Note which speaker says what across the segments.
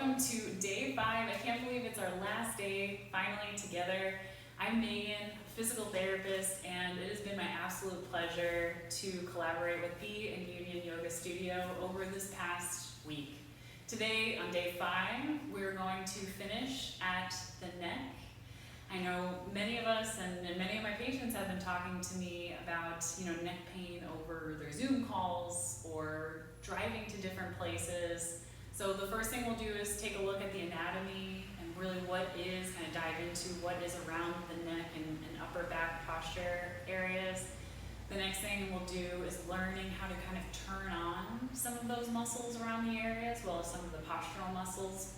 Speaker 1: welcome to day 5. I can't believe it's our last day finally together. I'm Megan, physical therapist, and it has been my absolute pleasure to collaborate with Bee and Union Yoga Studio over this past week. Today, on day 5, we're going to finish at the neck. I know many of us and many of my patients have been talking to me about neck pain over their Zoom calls or driving to different places. So the first thing we'll do is take a look at the anatomy and really what is, kind of dive into what is around the neck and upper back posture areas. The next thing we'll do is learning how to kind of turn on some of those muscles around the area as well as some of the postural muscles.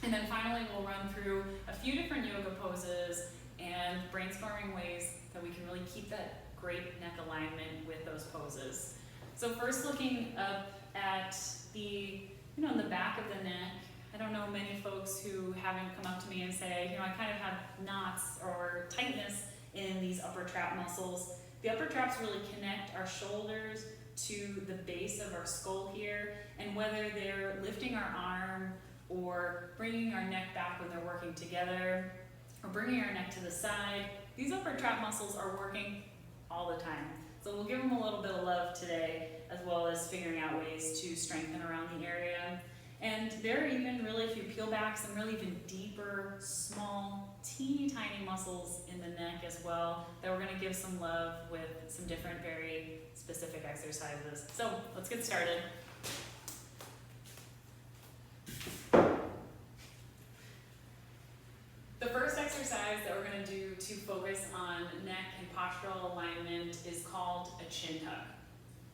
Speaker 1: And then finally we'll run through a few different yoga poses and brainstorming ways that we can really keep that great neck alignment with those poses. So first looking up at the in the back of the neck. I don't know many folks who haven't come up to me and say, I kind of have knots or tightness in these upper trap muscles. The upper traps really connect our shoulders to the base of our skull here, and whether they're lifting our arm or bringing our neck back when they're working together, or bringing our neck to the side, these upper trap muscles are working all the time. So we'll give them a little bit of love today, as well as figuring out ways to strengthen around the area. And there are even really, if you peel back, some really even deeper, small, teeny tiny muscles in the neck as well that we're going to give some love with some different very specific exercises. So let's get started. The first exercise that we're going to do to focus on neck and postural alignment is called a chin tuck.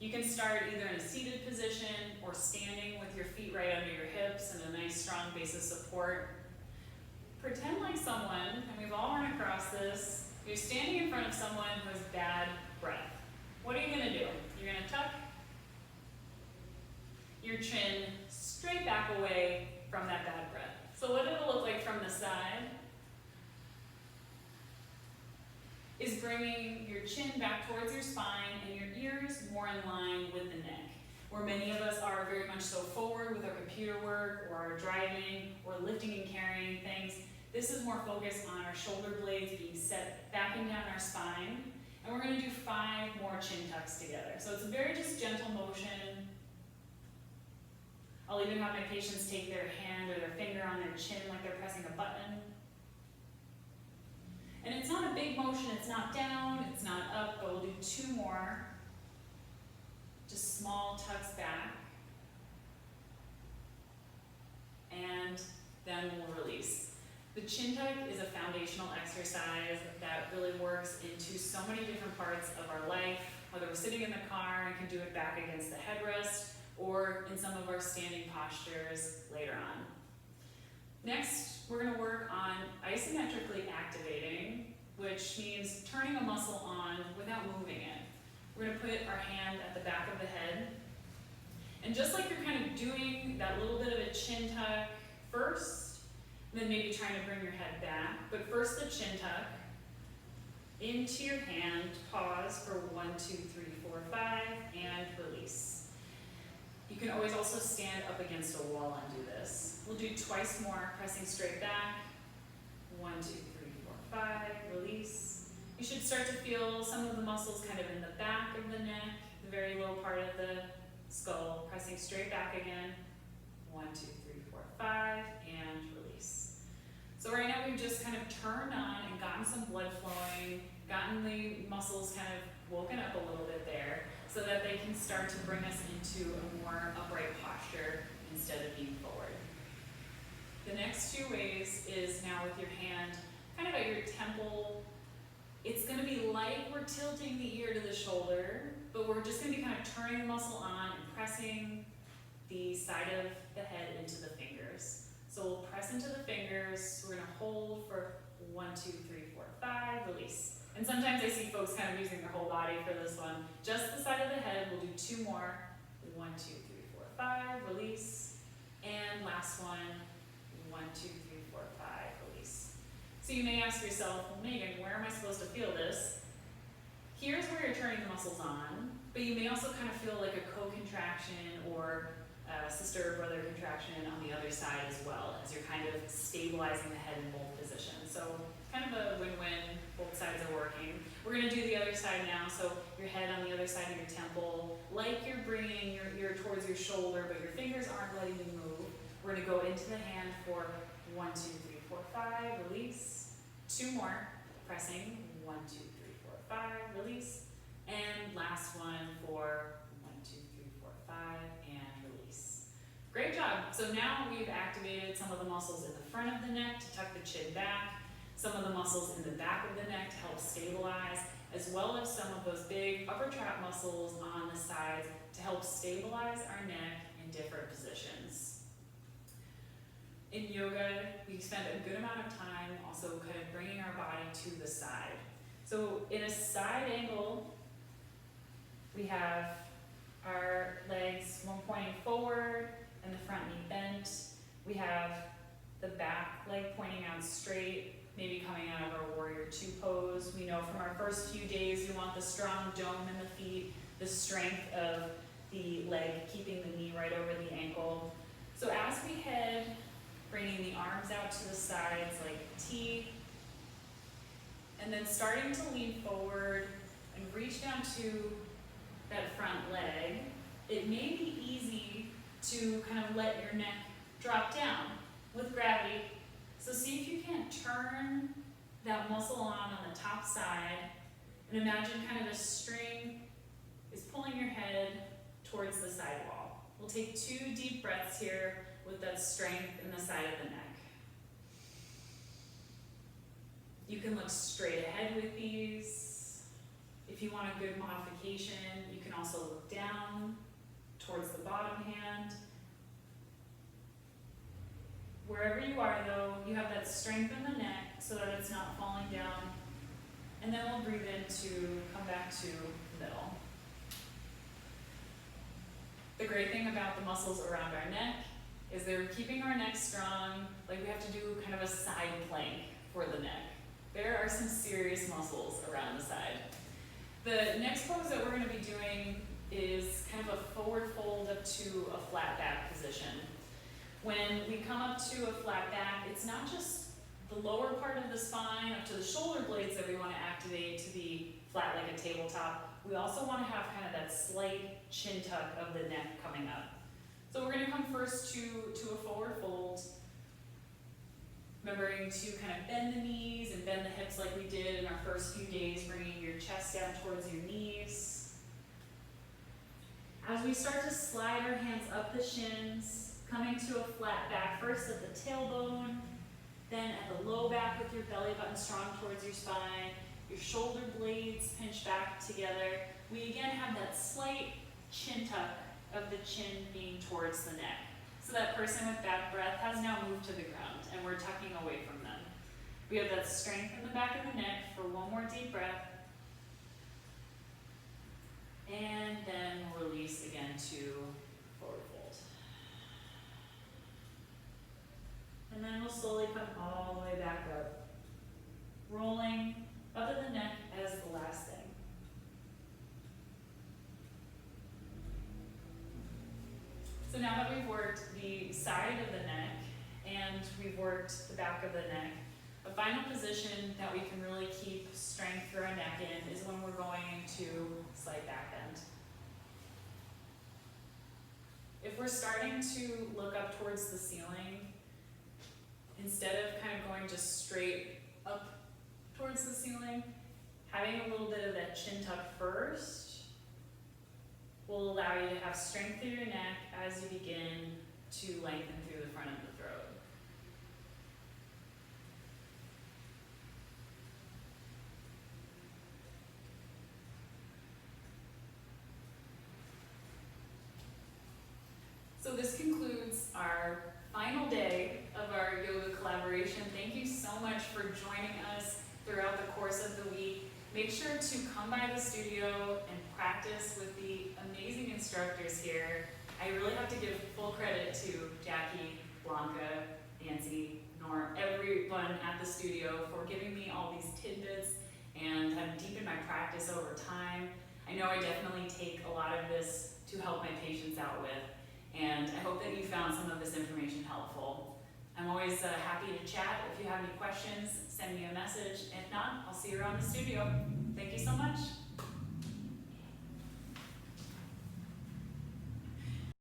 Speaker 1: You can start either in a seated position or standing with your feet right under your hips and a nice strong base of support. Pretend like someone, and we've all run across this, you're standing in front of someone who has bad breath. What are you going to do? You're going to tuck your chin straight back away from that bad breath. So what it'll look like from the side is bringing your chin back towards your spine and your ears more in line with the neck. Where many of us are very much so forward with our computer work or our driving or lifting and carrying things, this is more focused on our shoulder blades being set, backing down our spine. And we're going to do 5 more chin tucks together. So it's a very just gentle motion. I'll even have my patients take their hand or their finger on their chin like they're pressing a button. And it's not a big motion, it's not down, it's not up, but we'll do 2 more. Just small tucks back. And then we'll release. The chin tuck is a foundational exercise that really works into so many different parts of our life, whether we're sitting in the car and can do it back against the headrest, or in some of our standing postures later on. Next, we're going to work on isometrically activating, which means turning a muscle on without moving it. We're going to put our hand at the back of the head. And just like you're kind of doing that little bit of a chin tuck first, then maybe trying to bring your head back. But first the chin tuck, into your hand, pause for 1, 2, 3, 4, 5, and release. You can always also stand up against a wall and do this. We'll do twice more, pressing straight back. 1, 2, 3, 4, 5, release. You should start to feel some of the muscles kind of in the back of the neck, the very low part of the skull, pressing straight back again. 1, 2, 3, 4, 5, and release. So right now we've just kind of turned on and gotten some blood flowing, gotten the muscles kind of woken up a little bit there, so that they can start to bring us into a more upright posture instead of being forward. The next 2 ways is now with your hand kind of at your temple. It's going to be like we're tilting the ear to the shoulder, but we're just going to be kind of turning the muscle on and pressing the side of the head into the fingers. So we'll press into the fingers. We're going to hold for 1, 2, 3, 4, 5, release. And sometimes I see folks kind of using their whole body for this one. Just the side of the head, we'll do 2 more. 1, 2, 3, 4, 5, release. And last one, 1, 2, 3, 4, 5, release. So you may ask yourself, well, Megan, where am I supposed to feel this? Here's where you're turning the muscles on, but you may also kind of feel like a co-contraction or sister or brother contraction on the other side as well, as you're kind of stabilizing the head in both positions. So kind of a win-win, both sides are working. We're gonna do the other side now, so your head on the other side of your temple, like you're bringing your ear towards your shoulder, but your fingers aren't letting you move. We're gonna go into the hand for 1, 2, 3, 4, 5, release. 2 more, pressing, 1, 2, 3, 4, 5, release. And last one for 1, 2, 3, 4, 5, and release. Great job. So now we've activated some of the muscles in the front of the neck to tuck the chin back, some of the muscles in the back of the neck to help stabilize, as well as some of those big upper trap muscles on the sides to help stabilize our neck in different positions. In yoga, we spend a good amount of time also kind of bringing our body to the side. So in a side angle, we have our legs, one pointing forward and the front knee bent. We have the back leg pointing out straight, maybe coming out of our warrior 2 pose. We know from our first few days, you want the strong dome in the feet, the strength of the leg, keeping the knee right over the ankle. So as we head, bringing the arms out to the sides like T, and then starting to lean forward and reach down to that front leg. It may be easy to kind of let your neck drop down with gravity. So see if you can't turn that muscle on the top side, and imagine kind of a string is pulling your head towards the side wall. We'll take 2 deep breaths here with that strength in the side of the neck. You can look straight ahead with these. If you want a good modification, you can also look down towards the bottom hand. Wherever you are though, you have that strength in the neck so that it's not falling down. And then we'll breathe in to come back to middle. The great thing about the muscles around our neck is they're keeping our neck strong. Like we have to do kind of a side plank for the neck. There are some serious muscles around the side. The next pose that we're going to be doing is kind of a forward fold up to a flat back position. When we come up to a flat back, it's not just the lower part of the spine up to the shoulder blades that we want to activate to be flat like a tabletop. We also want to have kind of that slight chin tuck of the neck coming up. So we're going to come first to a forward fold, remembering to kind of bend the knees and bend the hips like we did in our first few days, bringing your chest down towards your knees. As we start to slide our hands up the shins, coming to a flat back, first at the tailbone, then at the low back with your belly button strong towards your spine, your shoulder blades pinched back together. We again have that slight chin tuck of the chin being towards the neck. So that person with back breath has now moved to the ground and we're tucking away from them. We have that strength in the back of the neck for one more deep breath. And then we'll release again to forward fold. And then we'll slowly come all the way back up, rolling up at the neck as the last thing. So now that we've worked the side of the neck and we've worked the back of the neck, a final position that we can really keep strength through our neck in is when we're going into slight back bend. If we're starting to look up towards the ceiling, instead of kind of going just straight up towards the ceiling, having a little bit of that chin tuck first will allow you to have strength through your neck as you begin to lengthen through the front of the throat. So this concludes our final day of our yoga collaboration. Thank you so much for joining us throughout the course of the week. Make sure to come by the studio and practice with the amazing instructors here. I really have to give full credit to Jackie, Blanca, Nancy, Norm, everyone at the studio for giving me all these tidbits and have deepened my practice over time. I know I definitely take a lot of this to help my patients out with, and And I hope that you found some of this information helpful. I'm always happy to chat. If you have any questions, send me a message. If not, I'll see you around the studio. Thank you so much.